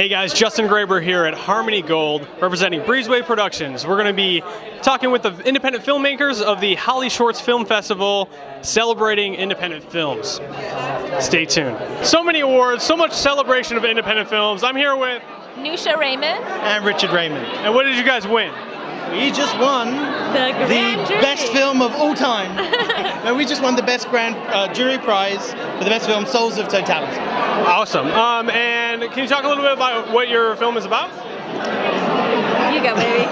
Hey guys, Juston Graber here at Harmony Gold, representing Breezeway Productions. We're going to be talking with the independent filmmakers of the Hollyshorts Film Festival, celebrating independent films. Stay tuned. So many awards, so much celebration of independent films. I'm here with Nusha Raymond and Richard Raymond. And what did you guys win? We just won the best film of all time. No, we just won the best grand jury prize for the best film, Souls of Totality. Awesome. And can you talk a little bit about what your film is about? You go, baby.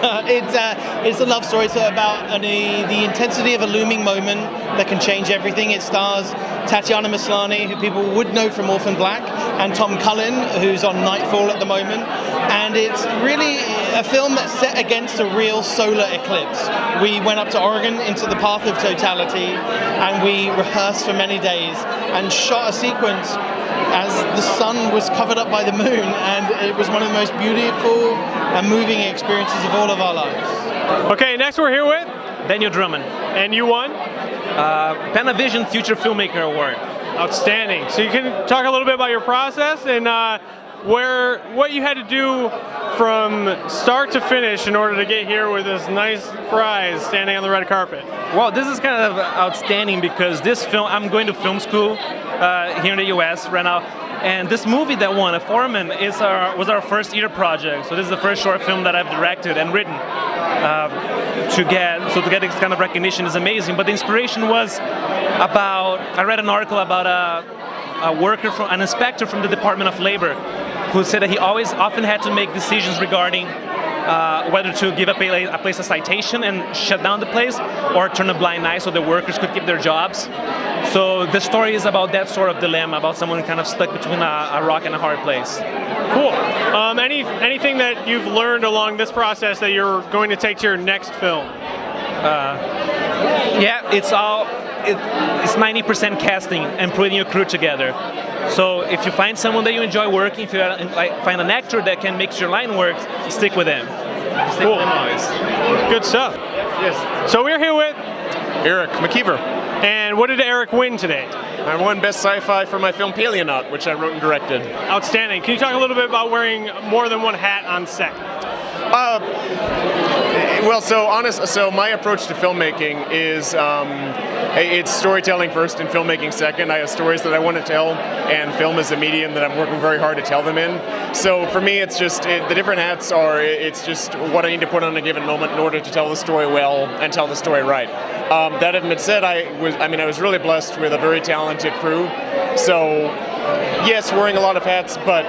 It's a love story. It's about the intensity of a looming moment that can change everything. It stars Tatiana Maslany, who people would know from Orphan Black, and Tom Cullen, who's on Nightfall at the moment. And it's really a film that's set against a real solar eclipse. We went up to Oregon into the path of totality, and we rehearsed for many days and shot a sequence as the sun was covered up by the moon, and it was one of the most beautiful and moving experiences of all of our lives. Okay, next we're here with Daniel Drummond. And you won? Panavision Future Filmmaker Award. Outstanding. So you can talk a little bit about your process and what you had to do from start to finish in order to get here with this nice prize standing on the red carpet. Well, this is kind of outstanding because this film, I'm going to film school here in the US right now, and this movie that won, A Foreman, was our first year project. So this is the first short film that I've directed and written. To get this kind of recognition is amazing, but the inspiration was about, I read an article about an inspector from the Department of Labor who said that he often had to make decisions regarding whether to give a place a citation and shut down the place or turn a blind eye so the workers could keep their jobs. So the story is about that sort of dilemma, about someone kind of stuck between a rock and a hard place. Cool. Anything that you've learned along this process that you're going to take to your next film? Yeah, it's 90% casting and putting your crew together. So if you find someone that you enjoy working, if you find an actor that can make your line work, stick with them. Cool. Good stuff. Yes. So we're here with Eric Mckeever. And what did Eric win today? I won Best Sci-Fi for my film Paleonaut, which I wrote and directed. Outstanding. Can you talk a little bit about wearing more than one hat on set? Well, so my approach to filmmaking is it's storytelling first and filmmaking second. I have stories that I want to tell, and film is a medium that I'm working very hard to tell them in. So for me, it's just the different hats are. It's just what I need to put on a given moment in order to tell the story well and tell the story right. That having been said, I was really blessed with a very talented crew. So yes, wearing a lot of hats, but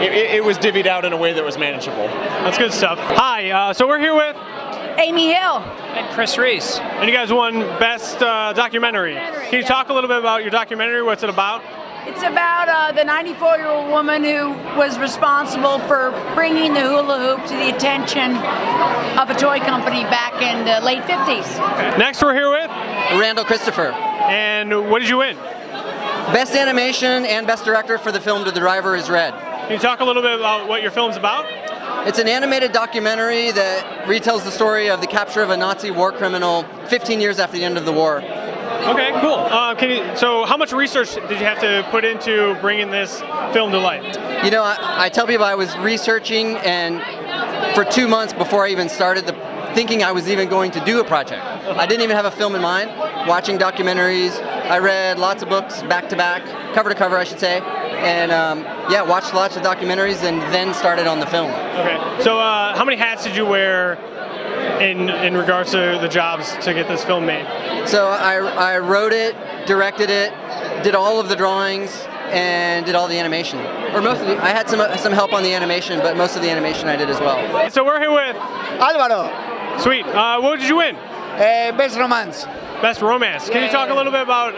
it was divvied out in a way that was manageable. That's good stuff. Hi, so we're here with Amy Hill. And Chris Reese. And you guys won Best Documentary. Can you talk a little bit about your documentary? What's it about? It's about the 94-year-old woman who was responsible for bringing the hula hoop to the attention of a toy company back in the late 50s. Okay. Next we're here with Randall Christopher. And what did you win? Best Animation and Best Director for the film To the Driver Is Red. Can you talk a little bit about what your film's about? It's an animated documentary that retells the story of the capture of a Nazi war criminal 15 years after the end of the war. Okay, cool. So how much research did you have to put into bringing this film to life? You know, I tell people I was researching and for 2 months before I even started thinking I was even going to do a project. I didn't even have a film in mind. Watching documentaries, I read lots of books back to back, cover to cover I should say, and watched lots of documentaries and then started on the film. Okay, so how many hats did you wear in regards to the jobs to get this film made? So I wrote it, directed it, did all of the drawings, and did all the animation. Or most of I had some help on the animation, but most of the animation I did as well. So we're here with Álvaro. Sweet. What did you win? Best Romance. Best Romance. Can you talk a little bit about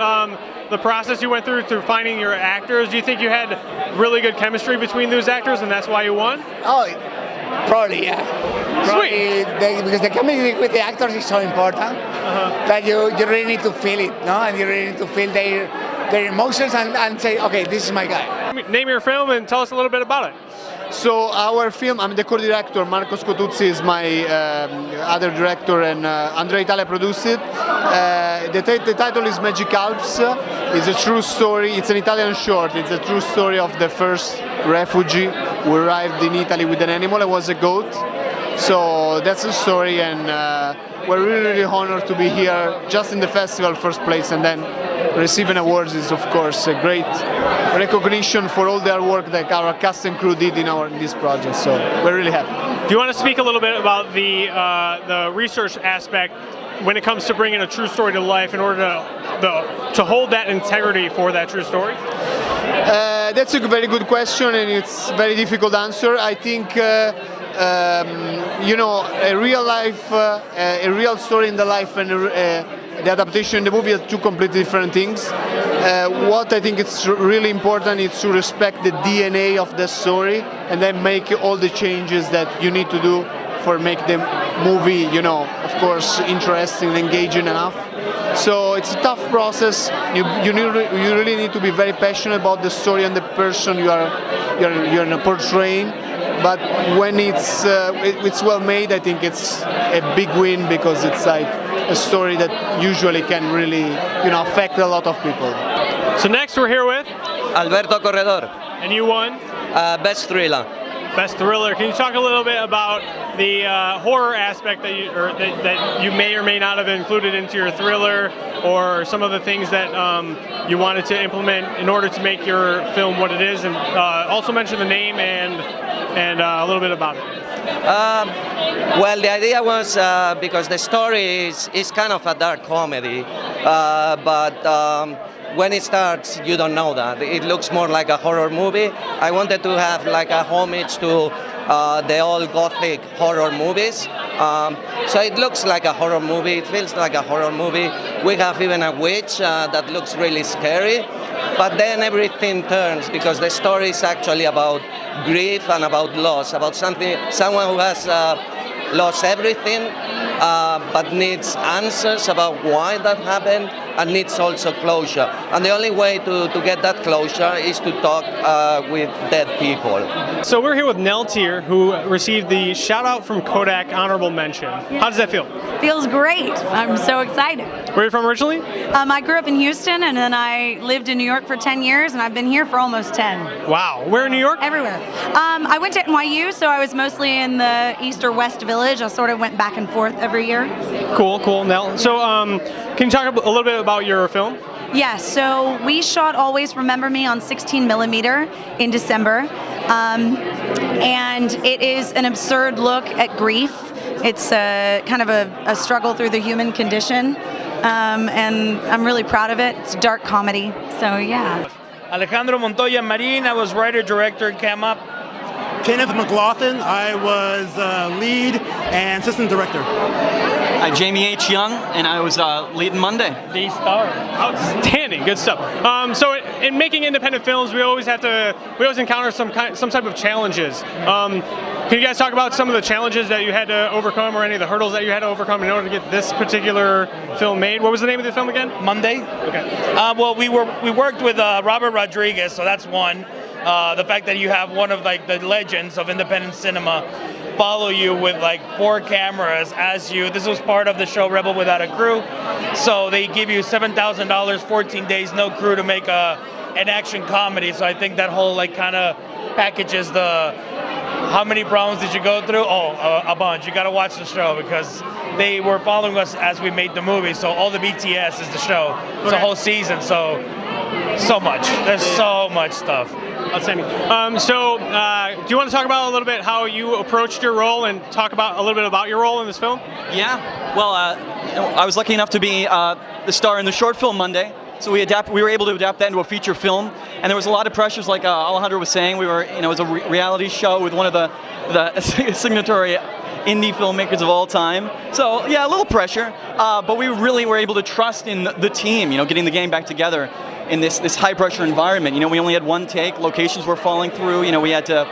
the process you went through finding your actors? Do you think you had really good chemistry between those actors and that's why you won? Oh, probably, yeah. Sweet. Because the chemistry with the actors is so important that you really need to feel it, no? And you really need to feel their emotions and say, okay, this is my guy. Name your film and tell us a little bit about it. So our film, I'm the co-director, Marco Scotuzzi is my other director, and Andrea Italia produced it. The title is Magic Alps. It's a true story, it's an Italian short, it's a true story of the first refugee who arrived in Italy with an animal. It was a goat. So that's the story, and we're really honored to be here just in the festival first place, and then receiving awards is of course a great recognition for all their work that our cast and crew did in this project. So we're really happy. Do you want to speak a little bit about the research aspect when it comes to bringing a true story to life in order to hold that integrity for that true story? That's a very good question, and it's a very difficult answer. I think you know, a real story in the life and the adaptation in the movie are two completely different things. What I think is really important is to respect the DNA of the story and then make all the changes that you need to do for make the movie, you know, of course, interesting and engaging enough. So it's a tough process. You really need to be very passionate about the story and the person you're portraying. But when it's well made, I think it's a big win, because it's like a story that usually can really, you know, affect a lot of people. So next we're here with Alberto Corredor. And you won Best Thriller. Best Thriller. Can you talk a little bit about the horror aspect that you may or may not have included into your thriller, or some of the things that you wanted to implement in order to make your film what it is, and also mention the name and a little bit about it. Well, the idea was because the story is kind of a dark comedy, but when it starts, you don't know that. It looks more like a horror movie. I wanted to have like a homage to the old Gothic horror movies. So it looks like a horror movie, it feels like a horror movie. We have even a witch that looks really scary. But then everything turns, because the story is actually about grief and about loss, about someone who has lost everything, but needs answers about why that happened, and needs also closure. And the only way to get that closure is to talk with dead people. So we're here with Nell Tier, who received the shout out from Kodak honorable mention. How does that feel? Feels great. I'm so excited. Where are you from originally? I grew up in Houston, and then I lived in New York for 10 years, and I've been here for almost 10. Wow. Where in New York? Everywhere. I went to NYU, so I was mostly in the East or West Village. I sort of went back and forth every year. Cool, Nell. So can you talk a little bit about your film? Yeah, so we shot Always Remember Me on 16 millimeter in December, and it is an absurd look at grief. It's kind of a struggle through the human condition, and I'm really proud of it. It's dark comedy, so yeah. Alejandro Montoya Marin, I was writer, director, cam up. Kenneth McLaughlin, I was lead and assistant director. Jamie H. Young, and I was lead in Monday. The star. Outstanding, good stuff. So in making independent films, we always encounter some type of challenges. Can you guys talk about some of the challenges that you had to overcome, or any of the hurdles that you had to overcome in order to get this particular film made? What was the name of the film again? Monday. Okay. Well, we worked with Robert Rodriguez, so that's one. The fact that you have one of like the legends of independent cinema follow you with like 4 cameras as you. This was part of the show Rebel Without a Crew, so they give you $7,000, 14 days, no crew, to make an action comedy. So I think that whole like kind of packages the. How many problems did you go through? Oh, a bunch. You got to watch the show, because they were following us as we made the movie. So all the BTS is the show. It's a whole season. So much. There's so much stuff. Outstanding. So do you want to talk about a little bit how you approached your role, and talk about a little bit about your role in this film? Yeah. Well, I was lucky enough to be the star in the short film Monday. So we were able to adapt that into a feature film, and there was a lot of pressures, like Alejandro was saying. We were, it was a reality show with one of the signatory indie filmmakers of all time. So yeah, a little pressure, but we really were able to trust in the team, getting the game back together in this high pressure environment. We only had one take, locations were falling through, we had to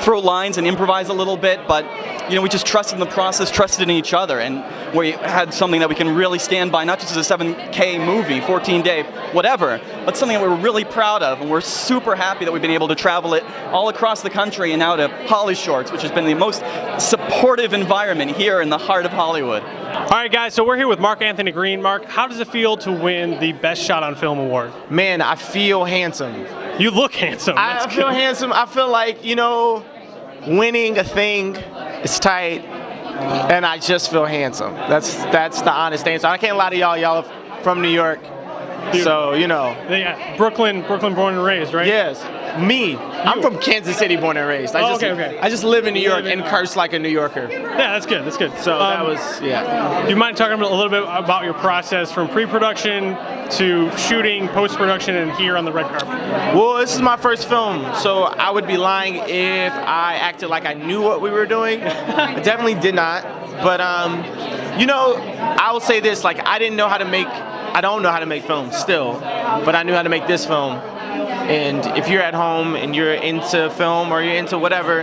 throw lines and improvise a little bit, but we just trusted in the process, trusted in each other, and we had something that we can really stand by, not just as a 7K movie, 14-day, whatever, but something that we're really proud of, and we're super happy that we've been able to travel it all across the country and now to Hollyshorts, which has been the most supportive environment here in the heart of Hollywood. All right, guys, so we're here with Mark Anthony Green. Mark, how does it feel to win the Best Shot on Film award? Man, I feel handsome. You look handsome. I feel handsome. I feel like, winning a thing is tight, and I just feel handsome. That's the honest answer. I can't lie to y'all. Y'all are from New York, so Yeah, Brooklyn born and raised, right? Yes. Me. I'm from Kansas City, born and raised. I just live in New York and curse like a New Yorker. Yeah, that's good. That's good. So that was, yeah. Do you mind talking a little bit about your process from pre-production to shooting, post-production, and here on the red carpet? Well, this is my first film, so I would be lying if I acted like I knew what we were doing. I definitely did not. But I will say this: I don't know how to make films still, but I knew how to make this film. And if you're at home and you're into film or you're into whatever,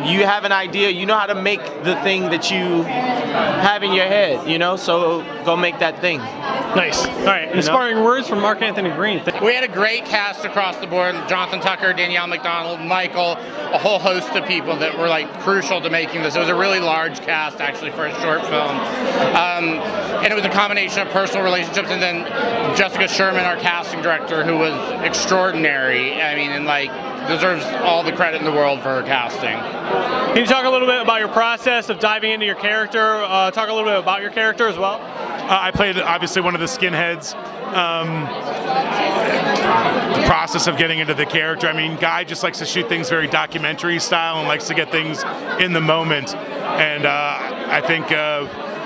you have an idea, you know how to make the thing that you have in your head, so go make that thing. Nice. All right, inspiring words from Mark Anthony Green. We had a great cast across the board. Jonathan Tucker, Danielle McDonald, Michael, a whole host of people that were crucial to making this. It was a really large cast actually for a short film. And it was a combination of personal relationships, and then Jessica Sherman, our casting director, who was extraordinary. I mean, and deserves all the credit in the world for her casting. Can you talk a little bit about your process of diving into your character? Talk a little bit about your character as well. I played obviously one of the skinheads. The process of getting into the character. I mean, Guy just likes to shoot things very documentary style and likes to get things in the moment. And I think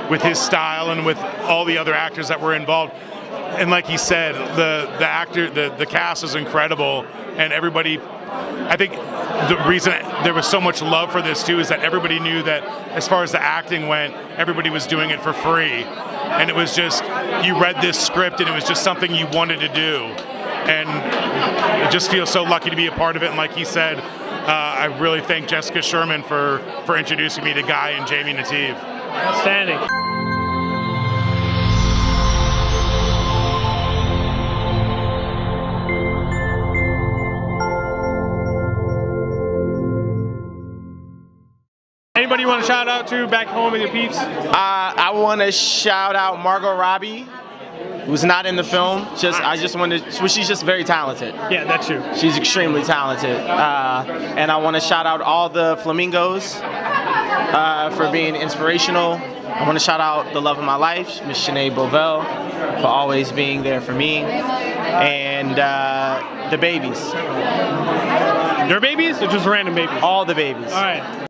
with his style and with all the other actors that were involved, and like he said, the cast is incredible, and everybody. I think the reason there was so much love for this too is that everybody knew that as far as the acting went, everybody was doing it for free. And it was just, you read this script and it was just something you wanted to do. And it just feels so lucky to be a part of it. And like he said, I really thank Jessica Sherman for introducing me to Guy and Jamie Nativ. Outstanding. Anybody you want to shout out to back home with your peeps? I want to shout out Margot Robbie, who's not in the film. She's just very talented. Yeah, that's true. She's extremely talented. And I want to shout out all the Flamingos for being inspirational. I want to shout out the love of my life, Miss Sinead Bovell, for always being there for me. And the babies. Your babies or just random babies? All the babies. All right.